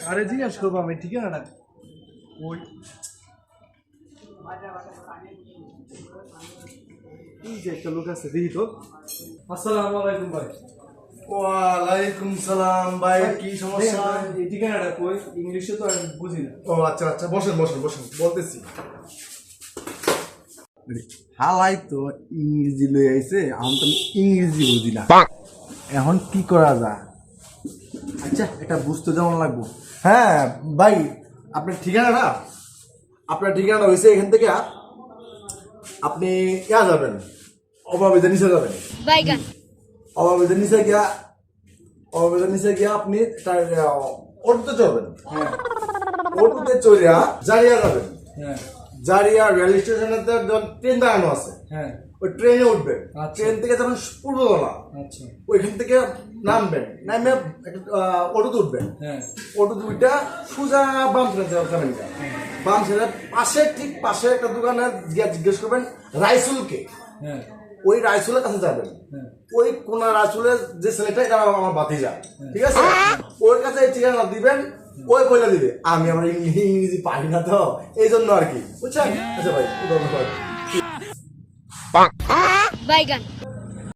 আরে জিজ্ঞাসা করবো আমি ঠিকানাটা ওই এই যে একটা লোক আছে দেখি তো। আসসালামু আলাইকুম ভাই। ওয়ালাইকুম সালাম ভাই, কি সমস্যা? এই ঠিকানাটা কই? ইংলিশে তো আমি বুঝি না। ও আচ্ছা আচ্ছা, বসেন বসেন বসেন, বলতেছি। হালাই তো ইংরেজি লই আইছে, আমি তো ইংরেজি বুঝি না, এখন কি করা যায়? আচ্ছা, এটা বুঝতে যেমন লাগবো। হ্যাঁ ভাই, আপনার ঠিকানাটা হয়েছে এখান থেকে আপনি যাবেন, অভাবিতে নিচে যাবেন। অভাবিতে নিচে গিয়া আপনি অটোতে চলবেন। হ্যাঁ অটোতে চড়িয়া জারিয়া যাবেন। হ্যাঁ জারিয়া রেল স্টেশনে ট্রেন দাঁড়ানো আছে, হ্যাঁ ওই ট্রেনে উঠবেন। আচ্ছা। ট্রেন থেকে যখন পূর্বতলা, আচ্ছা ওইখান থেকে নামবেন, নামে অটোতে উঠবেন। হ্যাঁ অটো দুইটা সোজা বাম সাইডে যাবেন। বাম সাইডে পাশে, ঠিক পাশে একটা দোকানে গিয়ে জিজ্ঞেস করবেন রাইসুলকে। হ্যাঁ ওই রাইসুলের কাছে যাবেন। হ্যাঁ ওই কোন রাইসুলের যে ছেলেটা, এটা আমার ভাতিজা, ঠিক আছে? ওর কাছে এই ঠিকানা দিবেন, ওই কইলা দিবে। আমি আমার ইংরেজি পারি না তো, এই জন্য আর কি, বুঝছেন? আচ্ছা ভাই, ধন্যবাদ।